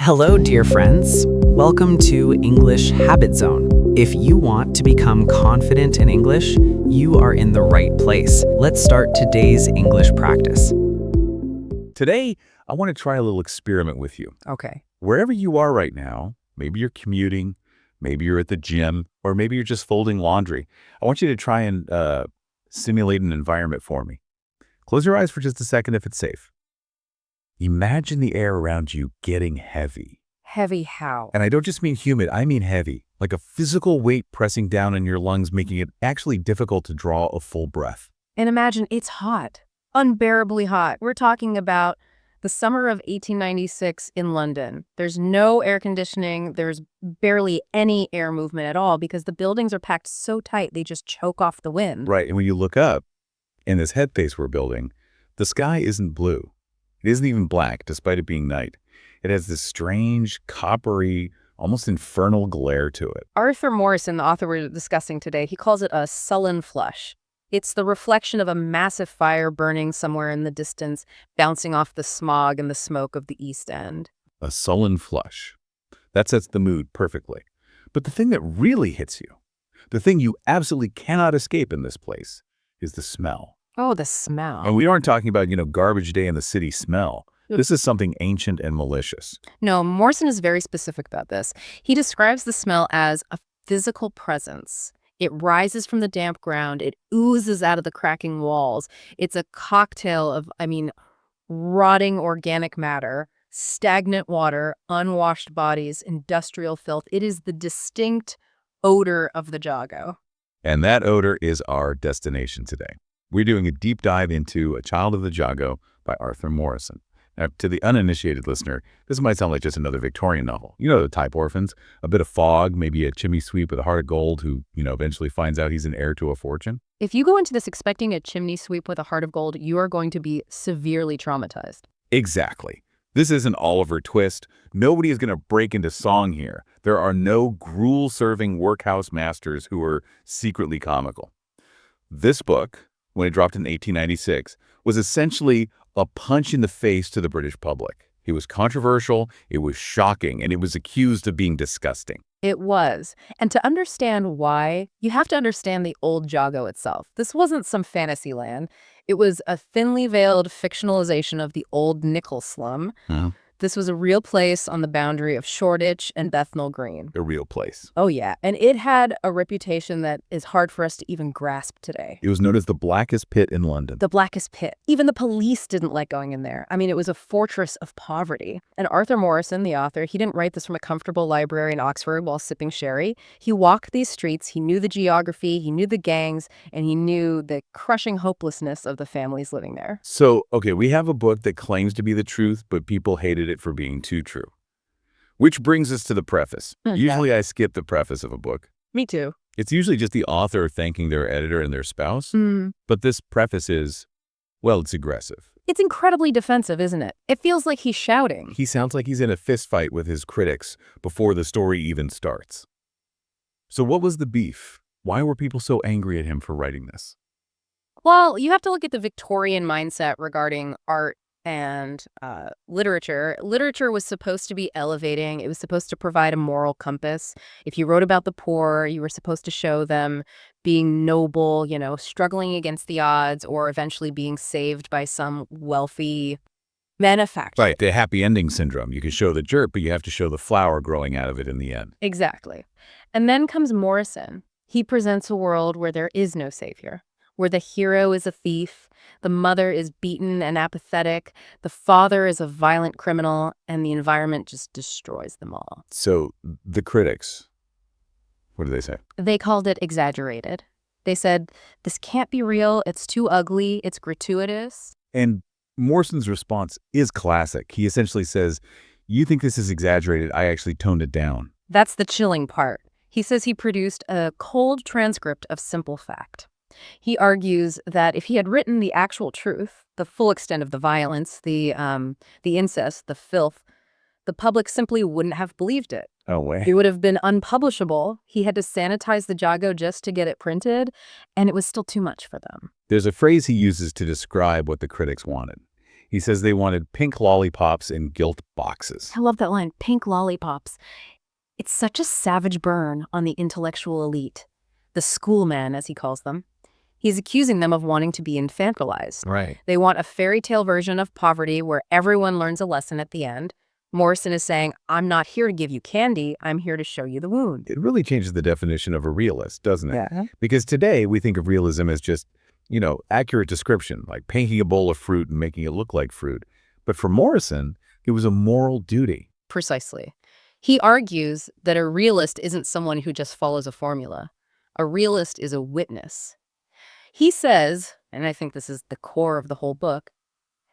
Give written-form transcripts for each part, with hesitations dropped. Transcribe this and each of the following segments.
Hello, dear friends. Welcome to English Habit Zone. If you want to become confident in English, you are in the right place. Let's start today's English practice. Today, I want to try a little experiment with you. Okay. Wherever you are right now, maybe you're commuting, maybe you're at the gym, or maybe you're just folding laundry. I want you to try and simulate an environment for me. Close your eyes for just a second if it's safe. Imagine the air around you getting heavy. Heavy how? And I don't just mean humid, I mean heavy, like a physical weight pressing down on your lungs, making it actually difficult to draw a full breath. And imagine it's hot, unbearably hot. We're talking about the summer of 1896 in London. There's no air conditioning. There's barely any air movement at all because the buildings are packed so tight they just choke off the wind. Right, and when you look up in this headpiece we're building, the sky isn't blue. It isn't even black, despite it being night. It has this strange, coppery, almost infernal glare to it. Arthur Morrison, the author we're discussing today, he calls it a sullen flush. It's the reflection of a massive fire burning somewhere in the distance, bouncing off the smog and the smoke of the East End. A sullen flush. That sets the mood perfectly. But the thing that really hits you, the thing you absolutely cannot escape in this place, is the smell. Oh, the smell. And we aren't talking about, garbage day in the city smell. This is something ancient and malicious. No, Morrison is very specific about this. He describes the smell as a physical presence. It rises from the damp ground. It oozes out of the cracking walls. It's a cocktail of, rotting organic matter, stagnant water, unwashed bodies, industrial filth. It is the distinct odor of the Jago. And that odor is our destination today. We're doing a deep dive into A Child of the Jago by Arthur Morrison. Now, to the uninitiated listener, this might sound like just another Victorian novel. You know the type orphans, a bit of fog, maybe a chimney sweep with a heart of gold who, eventually finds out he's an heir to a fortune. If you go into this expecting a chimney sweep with a heart of gold, you are going to be severely traumatized. Exactly. This isn't Oliver Twist. Nobody is going to break into song here. There are no gruel-serving workhouse masters who are secretly comical. This book, when it dropped in 1896, was essentially a punch in the face to the British public. It was controversial, it was shocking, and it was accused of being disgusting. It was. And to understand why, you have to understand the old Jago itself. This wasn't some fantasy land. It was a thinly veiled fictionalization of the old nickel slum. This was a real place on the boundary of Shoreditch and Bethnal Green. A real place. Oh, yeah. And it had a reputation that is hard for us to even grasp today. It was known as the blackest pit in London. The blackest pit. Even the police didn't like going in there. It was a fortress of poverty. And Arthur Morrison, the author, he didn't write this from a comfortable library in Oxford while sipping sherry. He walked these streets, he knew the geography, he knew the gangs, and he knew the crushing hopelessness of the families living there. So, okay, we have a book that claims to be the truth, but people hated it for being too true. Which brings us to the preface. Usually I skip the preface of a book. Me too. It's usually just the author thanking their editor and their spouse. But this preface is, well, it's aggressive. It's incredibly defensive, isn't it? It feels like he's shouting. He sounds like he's in a fist fight with his critics before the story even starts. So what was the beef? Why were people so angry at him for writing this? Well, you have to look at the Victorian mindset regarding art and literature. Literature was supposed to be elevating. It was supposed to provide a moral compass. If you wrote about the poor, you were supposed to show them being noble, struggling against the odds, or eventually being saved by some wealthy benefactor. Right, the happy ending syndrome. You can show the dirt, but you have to show the flower growing out of it in the end. Exactly. And then comes Morrison. He presents a world where there is no savior, where the hero is a thief, the mother is beaten and apathetic, the father is a violent criminal, and the environment just destroys them all. So the critics, what do they say? They called it exaggerated. They said, this can't be real, it's too ugly, it's gratuitous. And Morrison's response is classic. He essentially says, you think this is exaggerated, I actually toned it down. That's the chilling part. He says he produced a cold transcript of simple fact. He argues that if he had written the actual truth, the full extent of the violence, the incest, the filth, the public simply wouldn't have believed it. Oh, way. It would have been unpublishable. He had to sanitize the Jago just to get it printed, and it was still too much for them. There's a phrase he uses to describe what the critics wanted. He says they wanted pink lollipops in gilt boxes. I love that line, pink lollipops. It's such a savage burn on the intellectual elite, the schoolmen, as he calls them. He's accusing them of wanting to be infantilized. Right. They want a fairy tale version of poverty where everyone learns a lesson at the end. Morrison is saying, I'm not here to give you candy, I'm here to show you the wound. It really changes the definition of a realist, doesn't it? Yeah. Because today we think of realism as just, accurate description, like painting a bowl of fruit and making it look like fruit. But for Morrison, it was a moral duty. Precisely. He argues that a realist isn't someone who just follows a formula. A realist is a witness. He says, and I think this is the core of the whole book,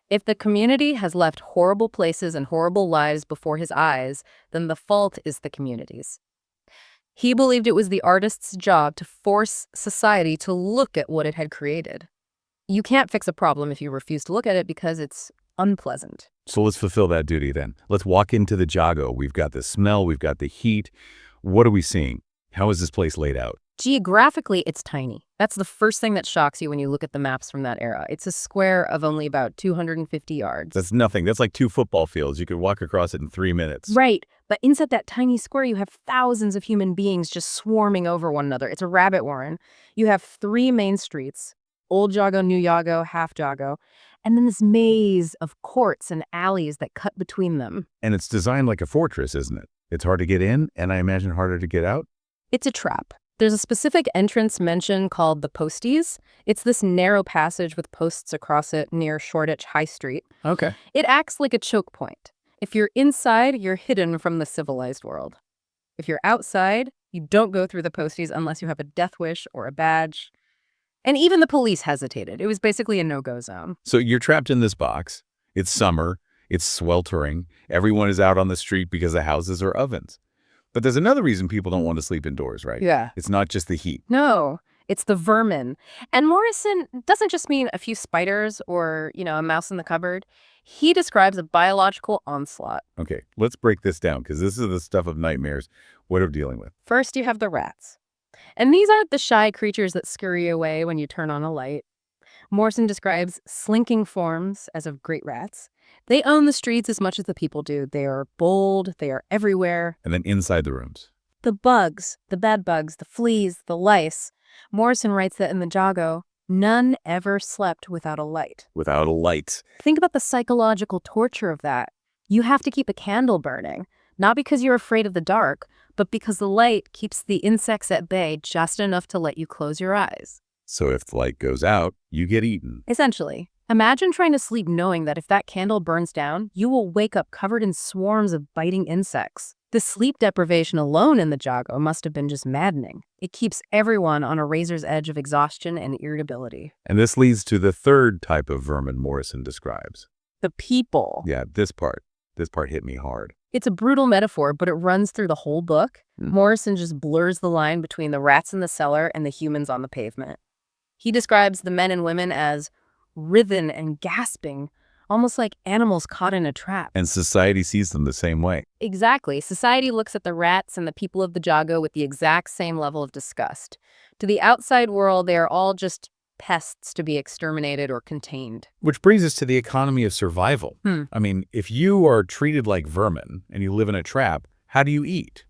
if the community has left horrible places and horrible lives before his eyes, then the fault is the community's. He believed it was the artist's job to force society to look at what it had created. You can't fix a problem if you refuse to look at it because it's unpleasant. So let's fulfill that duty then. Let's walk into the Jago. We've got the smell, we've got the heat. What are we seeing? How is this place laid out? Geographically, it's tiny. That's the first thing that shocks you when you look at the maps from that era. It's a square of only about 250 yards. That's nothing. That's like 2 football fields. You could walk across it in 3 minutes. Right, but inside that tiny square, you have thousands of human beings just swarming over one another. It's a rabbit warren. You have 3 main streets, Old Jago, New Jago, Half Jago, and then this maze of courts and alleys that cut between them. And it's designed like a fortress, isn't it? It's hard to get in, and I imagine harder to get out. It's a trap. There's a specific entrance mentioned called the Posties. It's this narrow passage with posts across it near Shoreditch High Street. Okay. It acts like a choke point. If you're inside, you're hidden from the civilized world. If you're outside, you don't go through the Posties unless you have a death wish or a badge. And even the police hesitated. It was basically a no-go zone. So you're trapped in this box. It's summer. It's sweltering. Everyone is out on the street because the houses are ovens. But there's another reason people don't want to sleep indoors, right? Yeah. It's not just the heat. No, it's the vermin. And Morrison doesn't just mean a few spiders or, a mouse in the cupboard. He describes a biological onslaught. Okay, let's break this down because this is the stuff of nightmares. What are we dealing with? First, you have the rats. And these aren't the shy creatures that scurry away when you turn on a light. Morrison describes slinking forms as of great rats. They own the streets as much as the people do. They are bold, they are everywhere. And then inside the rooms. The bugs, the bed bugs, the fleas, the lice. Morrison writes that in the Jago, none ever slept without a light. Without a light. Think about the psychological torture of that. You have to keep a candle burning, not because you're afraid of the dark, but because the light keeps the insects at bay just enough to let you close your eyes. So if the light goes out, you get eaten. Essentially. Imagine trying to sleep knowing that if that candle burns down, you will wake up covered in swarms of biting insects. The sleep deprivation alone in the Jago must have been just maddening. It keeps everyone on a razor's edge of exhaustion and irritability. And this leads to the third type of vermin Morrison describes. The people. Yeah, this part hit me hard. It's a brutal metaphor, but it runs through the whole book. Morrison just blurs the line between the rats in the cellar and the humans on the pavement. He describes the men and women as writhen and gasping, almost like animals caught in a trap. And society sees them the same way. Exactly. Society looks at the rats and the people of the Jago with the exact same level of disgust. To the outside world, they are all just pests to be exterminated or contained. Which brings us to the economy of survival. I mean, if you are treated like vermin and you live in a trap, how do you eat?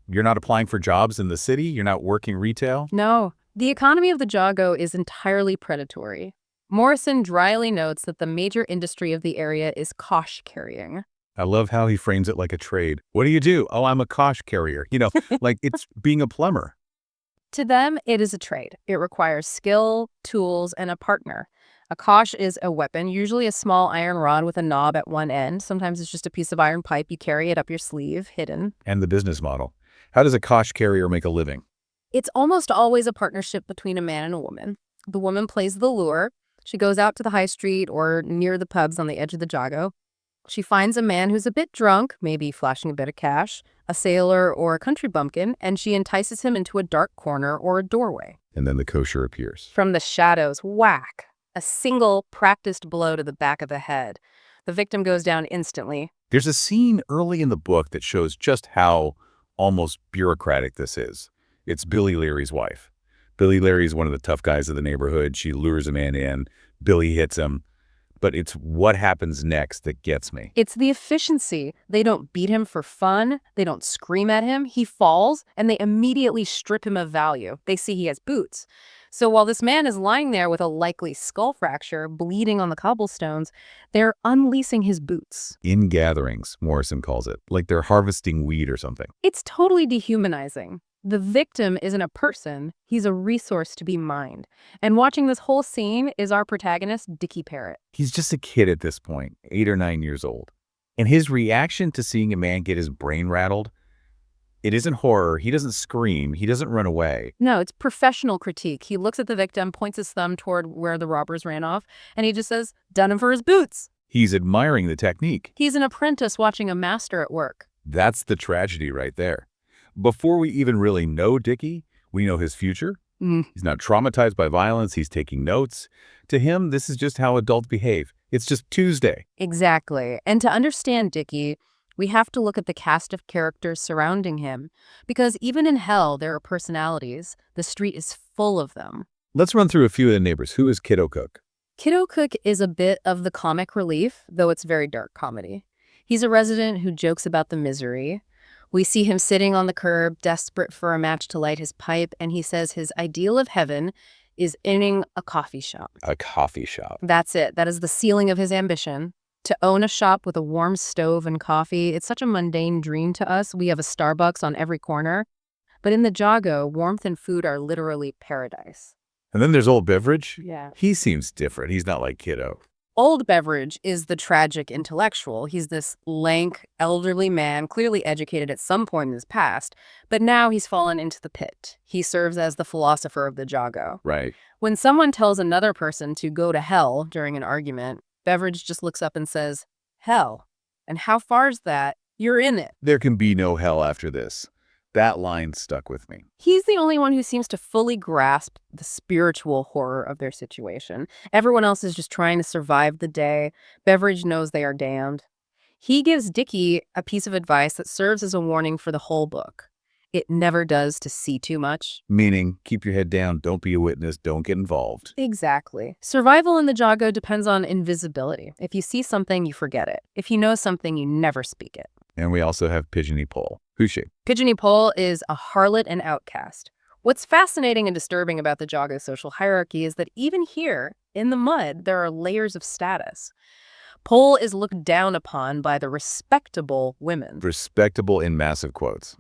You're not applying for jobs in the city? You're not working retail? No. The economy of the Jago is entirely predatory. Morrison dryly notes that the major industry of the area is kosh carrying. I love how he frames it like a trade. What do you do? Oh, I'm a kosh carrier. Like it's being a plumber. To them, it is a trade. It requires skill, tools, and a partner. A kosh is a weapon, usually a small iron rod with a knob at one end. Sometimes it's just a piece of iron pipe. You carry it up your sleeve, hidden. And the business model. How does a kosh carrier make a living? It's almost always a partnership between a man and a woman. The woman plays the lure. She goes out to the high street or near the pubs on the edge of the Jago. She finds a man who's a bit drunk, maybe flashing a bit of cash, a sailor or a country bumpkin, and she entices him into a dark corner or a doorway. And then the kosher appears. From the shadows, whack! A single practiced blow to the back of the head. The victim goes down instantly. There's a scene early in the book that shows just how almost bureaucratic this is. It's Billy Leary's wife. Billy Leary is one of the tough guys of the neighborhood. She lures a man in. Billy hits him. but it's what happens next that gets me. It's the efficiency. They don't beat him for fun. They don't scream at him. He falls, and they immediately strip him of value. They see he has boots. So while this man is lying there with a likely skull fracture, bleeding on the cobblestones, they're unleashing his boots. In gatherings, Morrison calls it, like they're harvesting weed or something. It's totally dehumanizing. The victim isn't a person, he's a resource to be mined. And watching this whole scene is our protagonist, Dickie Parrott. He's just a kid at this point, 8 or 9 years old. And his reaction to seeing a man get his brain rattled, it isn't horror, he doesn't scream, he doesn't run away. No, it's professional critique. He looks at the victim, points his thumb toward where the robbers ran off, and he just says, "Done him for his boots." He's admiring the technique. He's an apprentice watching a master at work. That's the tragedy right there. Before we even really know Dickie, we know his future. He's not traumatized by violence, he's taking notes. To him, this is just how adults behave. It's just Tuesday. Exactly. And to understand Dickie, we have to look at the cast of characters surrounding him. Because even in hell, there are personalities. The street is full of them. Let's run through a few of the neighbors. Who is Kiddo Cook? Kiddo Cook is a bit of the comic relief, though it's very dark comedy. He's a resident who jokes about the misery. We see him sitting on the curb, desperate for a match to light his pipe, and he says his ideal of heaven is owning a coffee shop. A coffee shop. That's it. That is the ceiling of his ambition. To own a shop with a warm stove and coffee, it's such a mundane dream to us. We have a Starbucks on every corner. But in the Jago, warmth and food are literally paradise. And then there's Old Beverage. Yeah. He seems different. He's not like Kiddo. Old Beverage is the tragic intellectual. He's this lank, elderly man, clearly educated at some point in his past, but now he's fallen into the pit. He serves as the philosopher of the Jago. Right. When someone tells another person to go to hell during an argument, Beverage just looks up and says, "Hell? And how far's that? You're in it." There can be no hell after this. That line stuck with me. He's the only one who seems to fully grasp the spiritual horror of their situation. Everyone else is just trying to survive the day. Beveridge knows they are damned. He gives Dickie a piece of advice that serves as a warning for the whole book. It never does to see too much. Meaning, keep your head down, don't be a witness, don't get involved. Exactly. Survival in the Jago depends on invisibility. If you see something, you forget it. If you know something, you never speak it. And we also have Pigeony Pole. Who's she? Pigeony Pole is a harlot and outcast. What's fascinating and disturbing about the Jago social hierarchy is that even here, in the mud, there are layers of status. Pole is looked down upon by the respectable women. Respectable in massive quotes.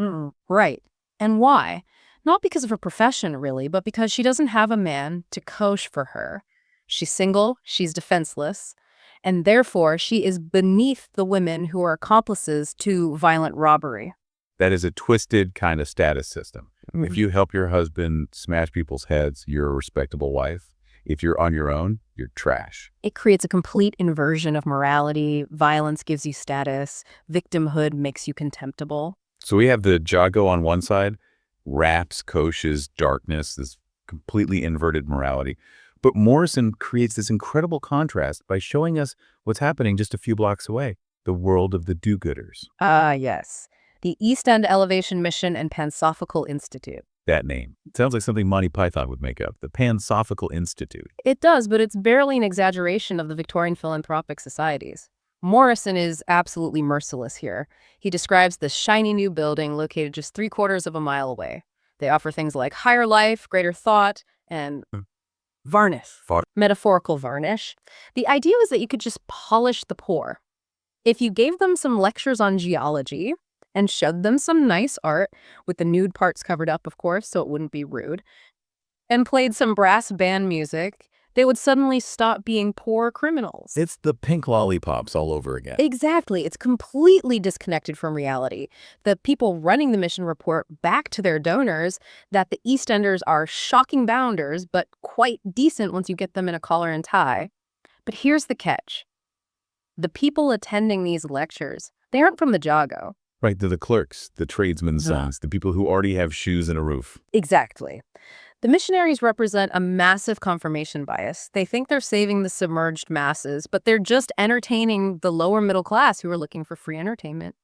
Right. And why? Not because of her profession, really, but because she doesn't have a man to coach for her. She's single, she's defenseless, and therefore she is beneath the women who are accomplices to violent robbery. That is a twisted kind of status system. If you help your husband smash people's heads, you're a respectable wife. If you're on your own, you're trash. It creates a complete inversion of morality. Violence gives you status. Victimhood makes you contemptible. So we have the Jago on one side, raps, koshes, darkness, this completely inverted morality. But Morrison creates this incredible contrast by showing us what's happening just a few blocks away, the world of the do-gooders. Yes. The East End Elevation Mission and Pansophical Institute. That name. It sounds like something Monty Python would make up, the Pansophical Institute. It does, but it's barely an exaggeration of the Victorian philanthropic societies. Morrison is absolutely merciless here. He describes this shiny new building located just 3/4 of a mile away. They offer things like higher life, greater thought, and varnish. Metaphorical varnish. The idea was that you could just polish the poor. If you gave them some lectures on geology and showed them some nice art, with the nude parts covered up, of course, so it wouldn't be rude, and played some brass band music, they would suddenly stop being poor criminals. It's the pink lollipops all over again. Exactly. It's completely disconnected from reality. The people running the mission report back to their donors that the EastEnders are shocking bounders, but quite decent once you get them in a collar and tie. But here's the catch. The people attending these lectures, they aren't from the Jago. Right, they're the clerks, the tradesmen's sons, the people who already have shoes and a roof. Exactly. The missionaries represent a massive confirmation bias. They think they're saving the submerged masses, but they're just entertaining the lower middle class who are looking for free entertainment.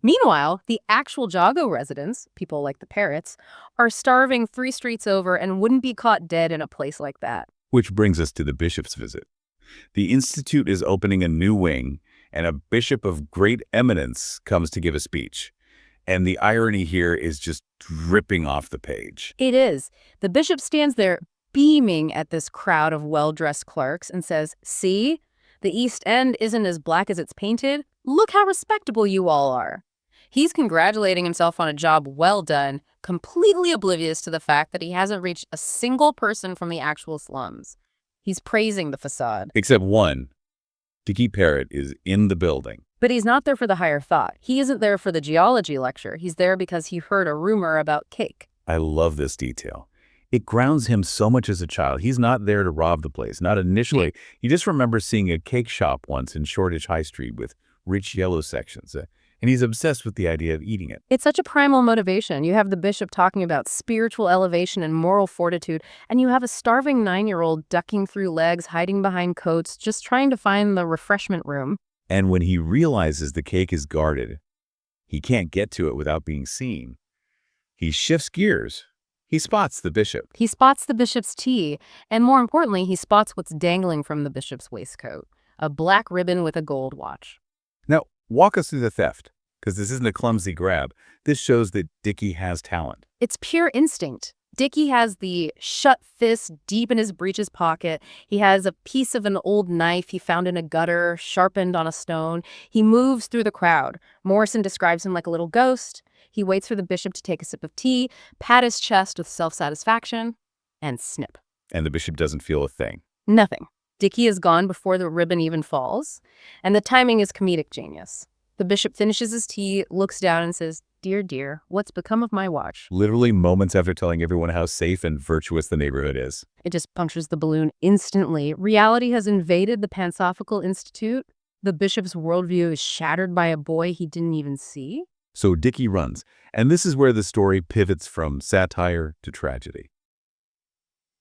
Meanwhile, the actual Jago residents, people like the Parrots, are starving 3 streets over and wouldn't be caught dead in a place like that. Which brings us to the bishop's visit. The institute is opening a new wing, and a bishop of great eminence comes to give a speech. And the irony here is just dripping off the page. It is. The bishop stands there beaming at this crowd of well-dressed clerks and says, "See, the East End isn't as black as it's painted. Look how respectable you all are." He's congratulating himself on a job well done, completely oblivious to the fact that he hasn't reached a single person from the actual slums. He's praising the facade. Except one. Dickie Parrott is in the building. But he's not there for the higher thought. He isn't there for the geology lecture. He's there because he heard a rumor about cake. I love this detail. It grounds him so much as a child. He's not there to rob the place, not initially. He just remembers seeing a cake shop once in Shoreditch High Street with rich yellow sections, and he's obsessed with the idea of eating it. It's such a primal motivation. You have the bishop talking about spiritual elevation and moral fortitude, and you have a starving 9-year-old ducking through legs, hiding behind coats, just trying to find the refreshment room. And when he realizes the cake is guarded, he can't get to it without being seen. He shifts gears. He spots the bishop. He spots the bishop's tea, and more importantly, he spots what's dangling from the bishop's waistcoat, a black ribbon with a gold watch. Now, walk us through the theft, because this isn't a clumsy grab. This shows that Dickie has talent. It's pure instinct. Dickie has the shut fist deep in his breeches pocket. He has a piece of an old knife he found in a gutter, sharpened on a stone. He moves through the crowd. Morrison describes him like a little ghost. He waits for the bishop to take a sip of tea, pat his chest with self-satisfaction, and snip. And the bishop doesn't feel a thing. Nothing. Dickie is gone before the ribbon even falls, and the timing is comedic genius. The bishop finishes his tea, looks down, and says, "Dear, dear, what's become of my watch?" Literally moments after telling everyone how safe and virtuous the neighborhood is. It just punctures the balloon instantly. Reality has invaded the Pansophical Institute. The bishop's worldview is shattered by a boy he didn't even see. So Dickie runs, and this is where the story pivots from satire to tragedy.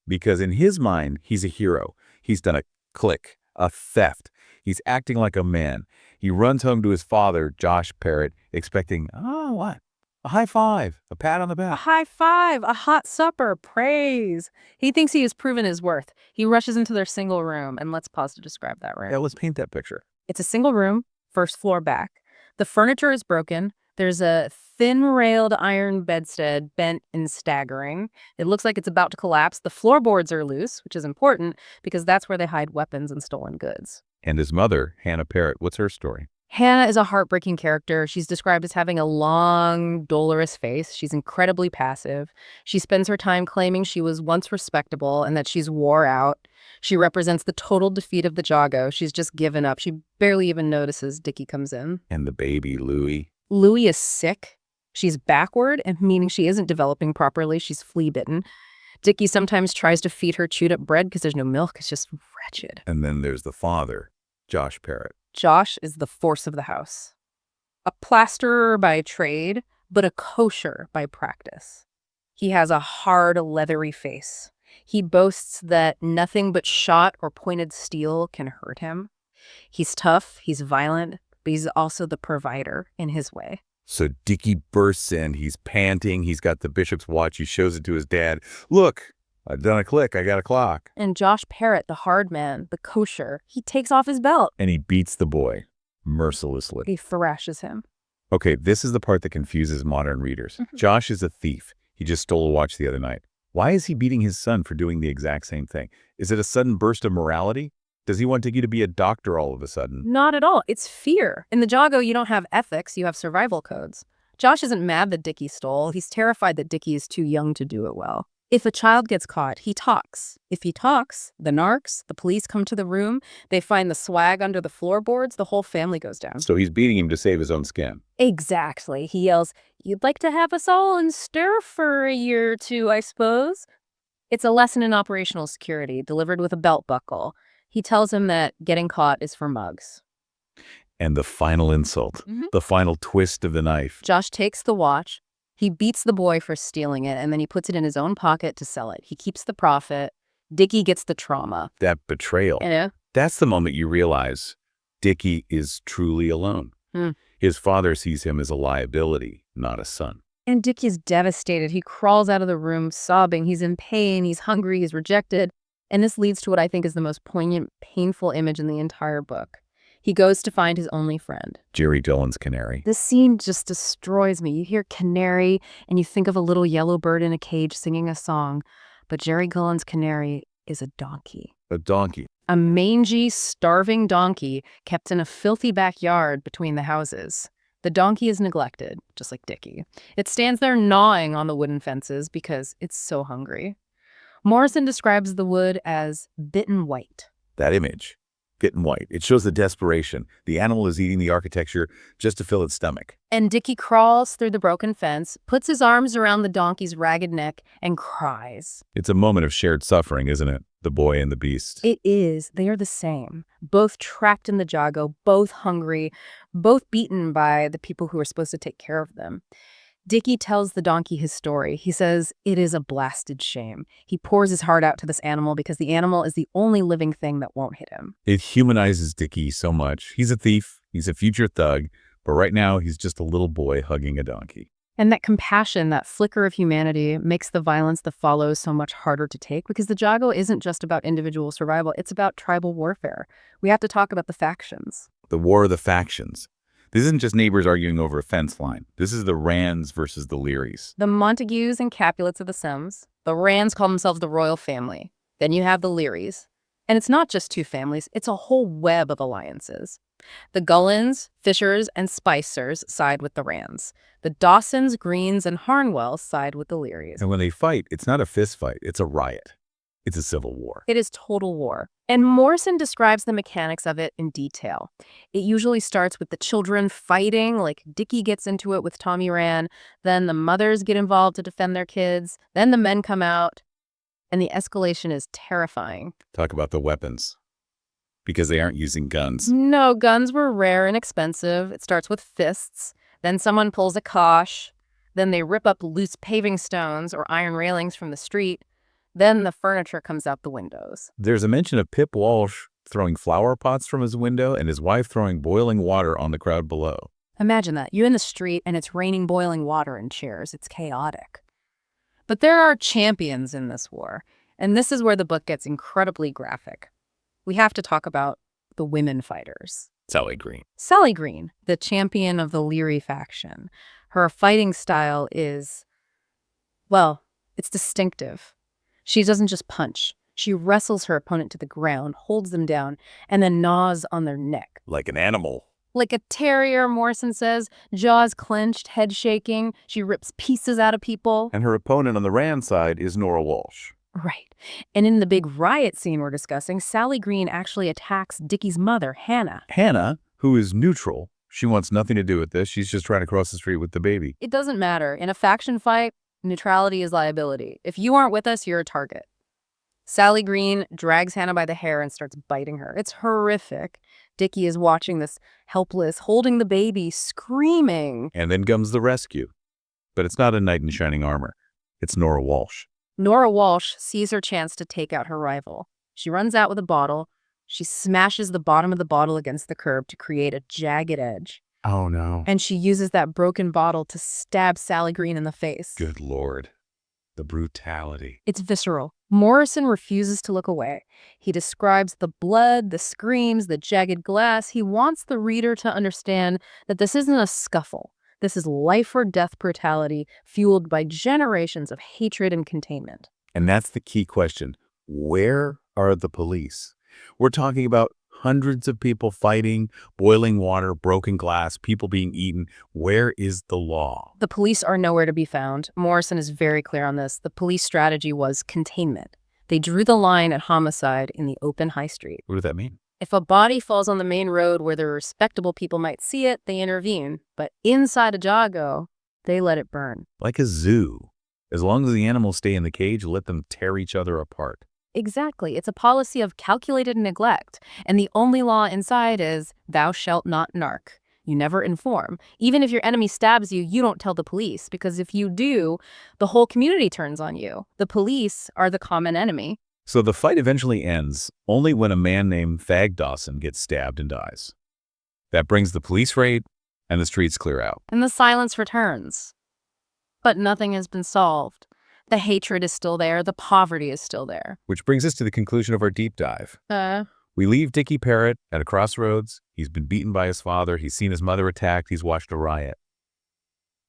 Because in his mind, he's a hero. He's done a click, a theft. He's acting like a man. He runs home to his father, Josh Parrott, expecting, what? A high five, a pat on the A back. high five, a hot supper, praise. He thinks he has proven his worth. He rushes into their single room, and let's pause to describe that room. Yeah, let's paint that picture. It's a single room, first floor back. The furniture is broken. There's a thin-railed iron bedstead bent and staggering. It looks like it's about to collapse. The floorboards are loose, which is important because that's where they hide weapons and stolen goods. And his mother, Hannah Parrott, what's her story? Hannah is a heartbreaking character. She's described as having a long, dolorous face. She's incredibly passive. She spends her time claiming she was once respectable and that she's wore out. She represents the total defeat of the Jago. She's just given up. She barely even notices Dickie comes in. And the baby, Louie. Louie is sick. She's backward, and meaning she isn't developing properly. She's flea-bitten. Dickie sometimes tries to feed her chewed-up bread because there's no milk. It's just wretched. And then there's the father, Josh Parrott. Josh is the force of the house. A plasterer by trade, but a kosher by practice. He has a hard, leathery face. He boasts that nothing but shot or pointed steel can hurt him. He's tough, he's violent, but he's also the provider in his way. So Dickie bursts in. He's panting. He's got the bishop's watch. He shows it to his dad. Look, I've done a click. I got a clock. And Josh Parrott, the hard man, the kosher, he takes off his belt. And he beats the boy mercilessly. He thrashes him. Okay, this is the part that confuses modern readers. Josh is a thief. He just stole a watch the other night. Why is he beating his son for doing the exact same thing? Is it a sudden burst of morality? Does he want Dickie to be a doctor all of a sudden? Not at all. It's fear. In the Jago, you don't have ethics, you have survival codes. Josh isn't mad that Dickie stole. He's terrified that Dickie is too young to do it well. If a child gets caught, he talks. If he talks, the narcs, the police come to the room, they find the swag under the floorboards, the whole family goes down. So he's beating him to save his own skin. Exactly. He yells, "You'd like to have us all in stir for a year or two, I suppose?" It's a lesson in operational security, delivered with a belt buckle. He tells him that getting caught is for mugs. And the final insult, the final twist of the knife. Josh takes the watch. He beats the boy for stealing it, and then he puts it in his own pocket to sell it. He keeps the profit. Dickie gets the trauma. That betrayal. Yeah. That's the moment you realize Dickie is truly alone. His father sees him as a liability, not a son. And Dickie's devastated. He crawls out of the room sobbing. He's in pain. He's hungry. He's rejected. And this leads to what I think is the most poignant, painful image in the entire book. He goes to find his only friend. Jerry Dillon's canary. This scene just destroys me. You hear canary, and you think of a little yellow bird in a cage singing a song, but Jerry Dillon's canary is a donkey. A donkey. A mangy, starving donkey kept in a filthy backyard between the houses. The donkey is neglected, just like Dickie. It stands there gnawing on the wooden fences because it's so hungry. Morrison describes the wood as bitten white. That image, bitten white, it shows the desperation. The animal is eating the architecture just to fill its stomach. And Dickie crawls through the broken fence, puts his arms around the donkey's ragged neck, and cries. It's a moment of shared suffering, isn't it? The boy and the beast. It is. They are the same. Both trapped in the Jago, both hungry, both beaten by the people who are supposed to take care of them. Dickie tells the donkey his story. He says, "It is a blasted shame." He pours his heart out to this animal because the animal is the only living thing that won't hit him. It humanizes Dickie so much. He's a thief, he's a future thug, but right now he's just a little boy hugging a donkey. And that compassion, that flicker of humanity, makes the violence that follows so much harder to take because the Jago isn't just about individual survival, it's about tribal warfare. We have to talk about the factions. The war of the factions. This isn't just neighbors arguing over a fence line. This is the Rands versus the Learys. The Montagues and Capulets of the Slums. The Rands call themselves the royal family. Then you have the Learys. And it's not just two families, it's a whole web of alliances. The Gullens, Fishers, and Spicers side with the Rands. The Dawsons, Greens, and Harnwells side with the Learys. And when they fight, it's not a fist fight, it's a riot. It's a civil war. It is total war. And Morrison describes the mechanics of it in detail. It usually starts with the children fighting, like Dickie gets into it with Tommy Rand. Then the mothers get involved to defend their kids. Then the men come out. And the escalation is terrifying. Talk about the weapons. Because they aren't using guns. No, guns were rare and expensive. It starts with fists. Then someone pulls a kosh. Then they rip up loose paving stones or iron railings from the street. Then the furniture comes out the windows. There's a mention of Pip Walsh throwing flower pots from his window and his wife throwing boiling water on the crowd below. Imagine that. You're in the street and it's raining boiling water and chairs. It's chaotic. But there are champions in this war. And this is where the book gets incredibly graphic. We have to talk about the women fighters. Sally Green. Sally Green, the champion of the Leary faction. Her fighting style is, well, it's distinctive. She doesn't just punch. She wrestles her opponent to the ground, holds them down, and then gnaws on their neck. Like an animal. Like a terrier, Morrison says, jaws clenched, head shaking. She rips pieces out of people. And her opponent on the Rand side is Nora Walsh. Right. And in the big riot scene we're discussing, Sally Green actually attacks Dickie's mother, Hannah. Hannah, who is neutral, she wants nothing to do with this. She's just trying to cross the street with the baby. It doesn't matter. In a faction fight, neutrality is liability. If you aren't with us, you're a target. Sally Green drags Hannah by the hair and starts biting her. It's horrific. Dickie is watching this, helpless, holding the baby, screaming. And then comes the rescue. But it's not a knight in shining armor. It's Nora Walsh. Nora Walsh sees her chance to take out her rival. She runs out with a bottle. She smashes the bottom of the bottle against the curb to create a jagged edge. Oh, no. And she uses that broken bottle to stab Sally Green in the face. Good Lord. The brutality. It's visceral. Morrison refuses to look away. He describes the blood, the screams, the jagged glass. He wants the reader to understand that this isn't a scuffle. This is life or death brutality fueled by generations of hatred and containment. And that's the key question. Where are the police? We're talking about hundreds of people fighting, boiling water, broken glass, people being eaten. Where is the law? The police are nowhere to be found. Morrison is very clear on this. The police strategy was containment. They drew the line at homicide in the open high street. What does that mean? If a body falls on the main road where the respectable people might see it, they intervene. But inside a Jago, they let it burn. Like a zoo. As long as the animals stay in the cage, let them tear each other apart. Exactly. It's a policy of calculated neglect. And the only law inside is, thou shalt not narc. You never inform. Even if your enemy stabs you, you don't tell the police, because if you do, the whole community turns on you. The police are the common enemy. So the fight eventually ends only when a man named Fag Dawson gets stabbed and dies. That brings the police raid, and the streets clear out. And the silence returns. But nothing has been solved. The hatred is still there. The poverty is still there. Which brings us to the conclusion of our deep dive. Uh, We leave Dickie Parrott at a crossroads. He's been beaten by his father. He's seen his mother attacked. He's watched a riot.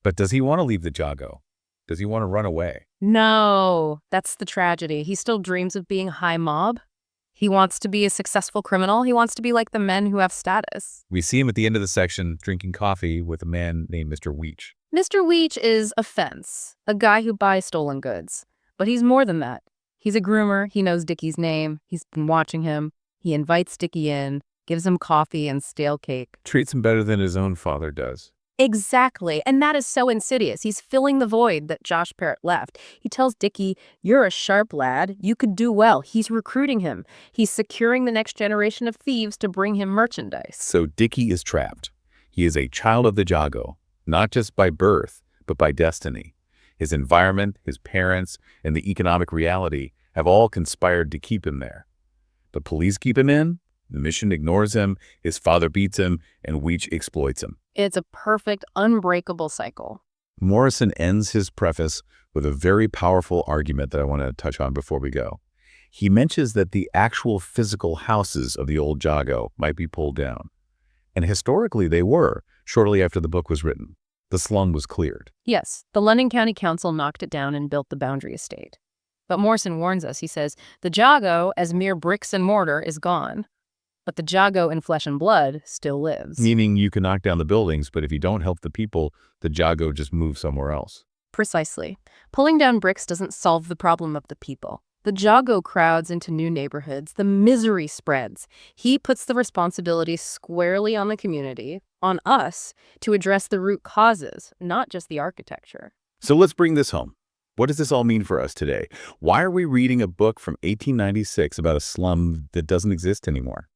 But does he want to leave the Jago? Does he want to run away? no, that's the tragedy. He still dreams of being high mob. He wants to be a successful criminal. He wants to be like the men who have status. We see him at the end of the section drinking coffee with a man named Mr. Weech. Mr. Weech is a fence, a guy who buys stolen goods. But he's more than that. He's a groomer. He knows Dickie's name. He's been watching him. He invites Dickie in, gives him coffee and stale cake. Treats him better than his own father does. Exactly. And that is so insidious. He's filling the void that Josh Parrott left. He tells Dickie, you're a sharp lad. You could do well. He's recruiting him. He's securing the next generation of thieves to bring him merchandise. So Dickie is trapped. He is a child of the Jago, not just by birth, but by destiny. His environment, his parents, and the economic reality have all conspired to keep him there. But police keep him in, the mission ignores him, his father beats him, and Weech exploits him. It's a perfect, unbreakable cycle. Morrison ends his preface with a very powerful argument that I want to touch on before we go. He mentions that the actual physical houses of the old Jago might be pulled down. And historically they were, shortly after the book was written. The slum was cleared. Yes, the London County Council knocked it down and built the Boundary Estate. But Morrison warns us. He says, the Jago, as mere bricks and mortar, is gone. But the Jago in flesh and blood still lives. Meaning you can knock down the buildings, but if you don't help the people, the Jago just moves somewhere else. Precisely. Pulling down bricks doesn't solve the problem of the people. The Jago crowds into new neighborhoods. The misery spreads. He puts the responsibility squarely on the community, on us, to address the root causes, not just the architecture. So let's bring this home. What does this all mean for us today? Why are we reading a book from 1896 about a slum that doesn't exist anymore?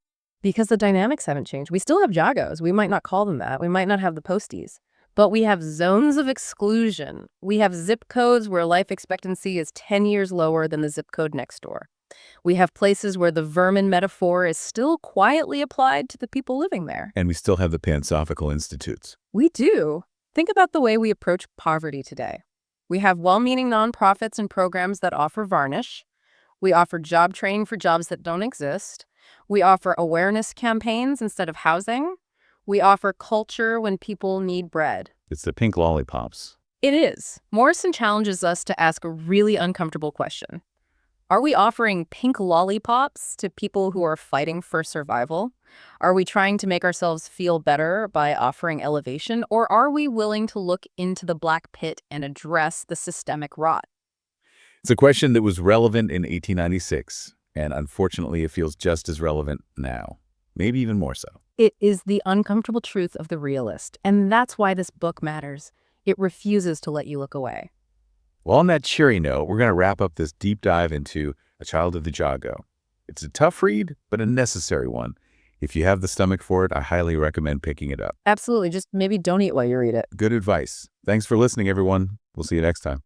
Because the dynamics haven't changed. We still have Jagos. We might not call them that. We might not have the posties. But we have zones of exclusion. We have zip codes where life expectancy is 10 years lower than the zip code next door. We have places where the vermin metaphor is still quietly applied to the people living there. And we still have the Pansophical Institutes. We do. Think about the way we approach poverty today. We have well-meaning nonprofits and programs that offer varnish. We offer job training for jobs that don't exist. We offer awareness campaigns instead of housing. We offer culture when people need bread. It's the pink lollipops. It is. Morrison challenges us to ask a really uncomfortable question. Are we offering pink lollipops to people who are fighting for survival? Are we trying to make ourselves feel better by offering elevation? Or are we willing to look into the black pit and address the systemic rot? It's a question that was relevant in 1896, and unfortunately it feels just as relevant now, maybe even more so. It is the uncomfortable truth of the realist, and that's why this book matters. It refuses to let you look away. Well, on that cheery note, we're going to wrap up this deep dive into A Child of the Jago. It's a tough read, but a necessary one. If you have the stomach for it, I highly recommend picking it up. Absolutely. Just maybe don't eat while you read it. Good advice. Thanks for listening, everyone. We'll see you next time.